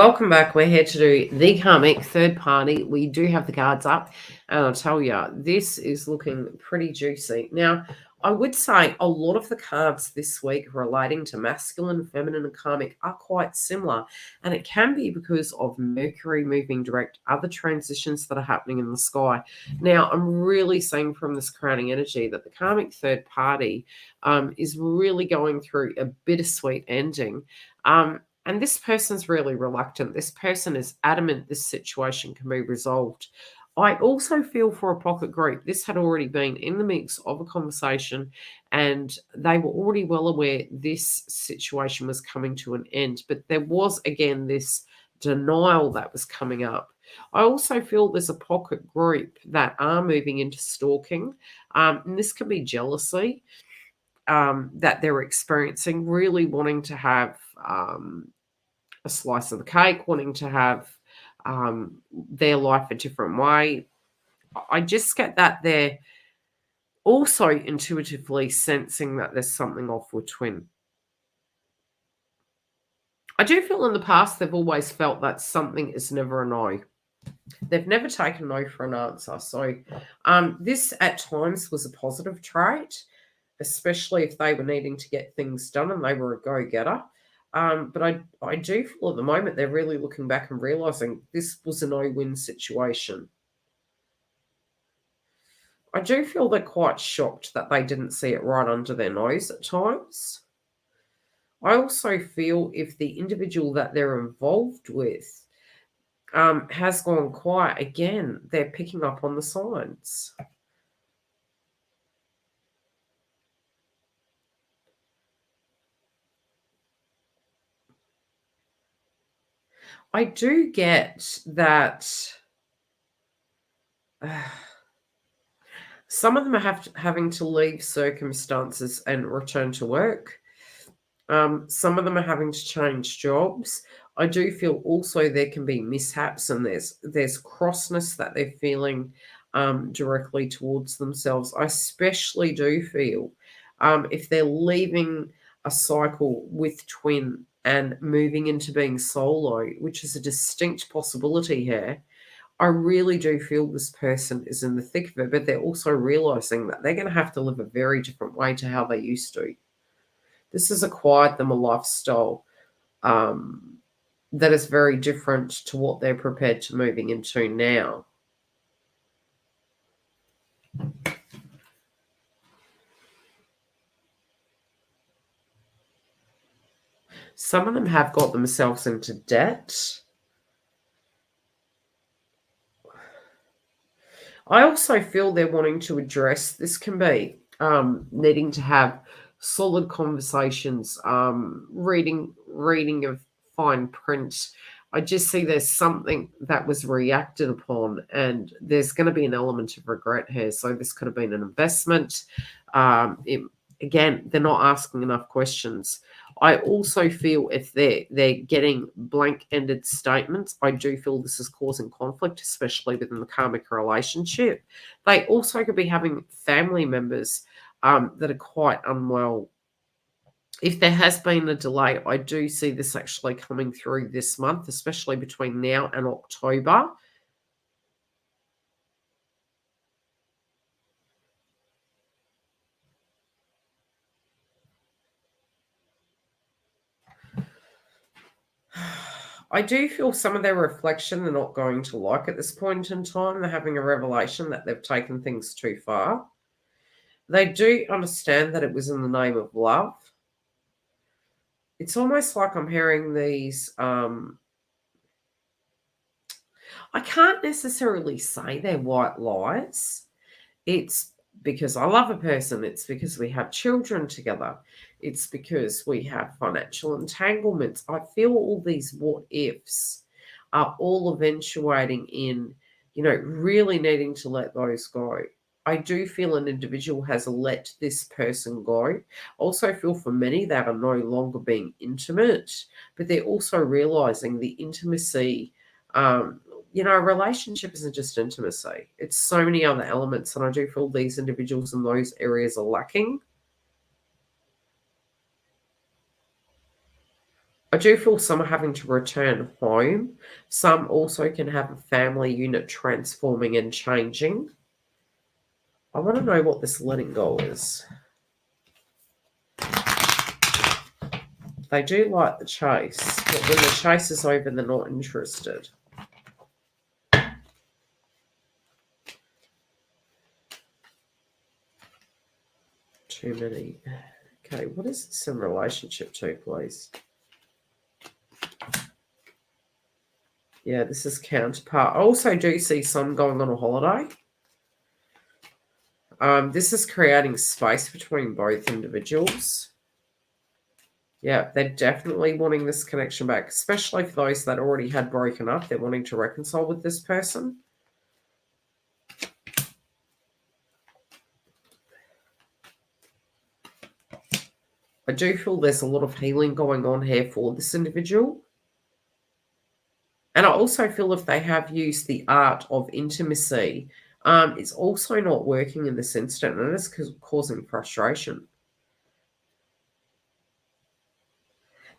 Welcome back. We're here to do the karmic third party. We do have the cards up, and I'll tell you, this is looking pretty juicy. Now, I would say a lot of the cards this week relating to masculine, feminine, and karmic are quite similar, and it can be because of Mercury moving direct, other transitions that are happening in the sky. Now, I'm really seeing from this crowning energy that the karmic third party is really going through a bittersweet ending. And this person's really reluctant. This person is adamant this situation can be resolved. I also feel for a pocket group. This had already been in the mix of a conversation, and they were already well aware this situation was coming to an end. But there was, again, this denial that was coming up. I also feel there's a pocket group that are moving into stalking. And this can be jealousy that they're experiencing, really wanting to have a slice of the cake, wanting to have their life a different way. I just get that they're also intuitively sensing that there's something off with twin. I do feel in the past they've always felt that something is never a no. They've never taken no for an answer. So this at times was a positive trait, especially if they were needing to get things done and they were a go-getter. But I do feel at the moment they're really looking back and realizing this was a no-win situation. I do feel they're quite shocked that they didn't see it right under their nose at times. I also feel if the individual that they're involved with has gone quiet, again, they're picking up on the signs. I do get that some of them are having to leave circumstances and return to work. Some of them are having to change jobs. I do feel also there can be mishaps, and there's crossness that they're feeling directly towards themselves. I especially do feel if they're leaving a cycle with twin and moving into being solo, which is a distinct possibility here. I really do feel this person is in the thick of it, but they're also realizing that they're going to have to live a very different way to how they used to. This has acquired them a lifestyle that is very different to what they're prepared to moving into now. Some of them have got themselves into debt. I also feel they're wanting to address this can be needing to have solid conversations, reading of fine print. I just see there's something that was reacted upon, and there's going to be an element of regret here. So this could have been an investment. Again, they're not asking enough questions. I also feel if they're getting blank-ended statements, I do feel this is causing conflict, especially within the karmic relationship. They also could be having family members that are quite unwell. If there has been a delay, I do see this actually coming through this month, especially between now and October. I do feel some of their reflection they're not going to like at this point in time. They're having a revelation that they've taken things too far. They do understand that it was in the name of love. It's almost like I'm hearing these. I can't necessarily say they're white lies. It's because I love a person. It's because we have children together. It's because we have financial entanglements. I feel all these what ifs are all eventuating in, really needing to let those go. I do feel an individual has let this person go. Also feel for many that are no longer being intimate, but they're also realizing the intimacy. A relationship isn't just intimacy. It's so many other elements, and I do feel these individuals in those areas are lacking. I do feel some are having to return home. Some also can have a family unit transforming and changing. I want to know what this letting go is. They do like the chase, but when the chase is over, they're not interested. Too many. Okay, what is this in relationship to, please? Yeah, this is counterpart. I also do see some going on a holiday. This is creating space between both individuals. Yeah, they're definitely wanting this connection back, especially for those that already had broken up. They're wanting to reconcile with this person. I do feel there's a lot of healing going on here for this individual. And I also feel if they have used the art of intimacy, it's also not working in this instant, and it's causing frustration.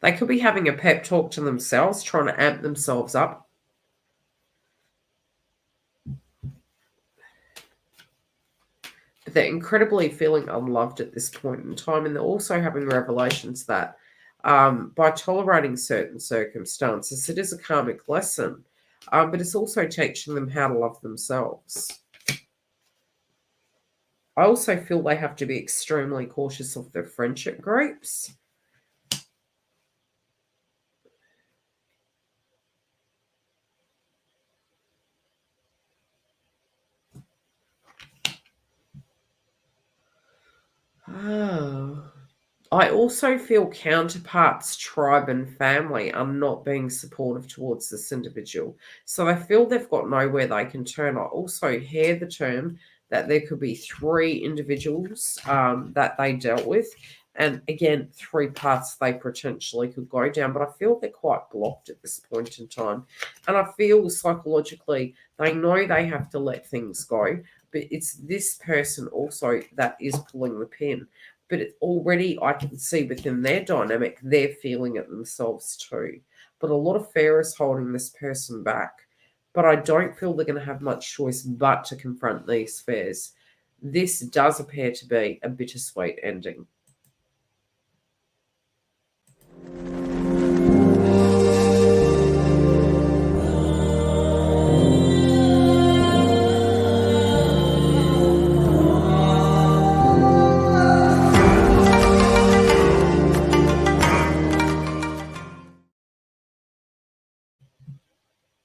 They could be having a pep talk to themselves, trying to amp themselves up. But they're incredibly feeling unloved at this point in time, and they're also having revelations that by tolerating certain circumstances, it is a karmic lesson, but it's also teaching them how to love themselves. I also feel they have to be extremely cautious of their friendship groups. Oh. I also feel counterparts, tribe, and family are not being supportive towards this individual. So I feel they've got nowhere they can turn. I also hear the term that there could be three individuals that they dealt with. And again, three paths they potentially could go down. But I feel they're quite blocked at this point in time. And I feel psychologically they know they have to let things go. But it's this person also that is pulling the pin, but it already I can see within their dynamic, they're feeling it themselves too. But a lot of fear is holding this person back. But I don't feel they're going to have much choice but to confront these fears. This does appear to be a bittersweet ending.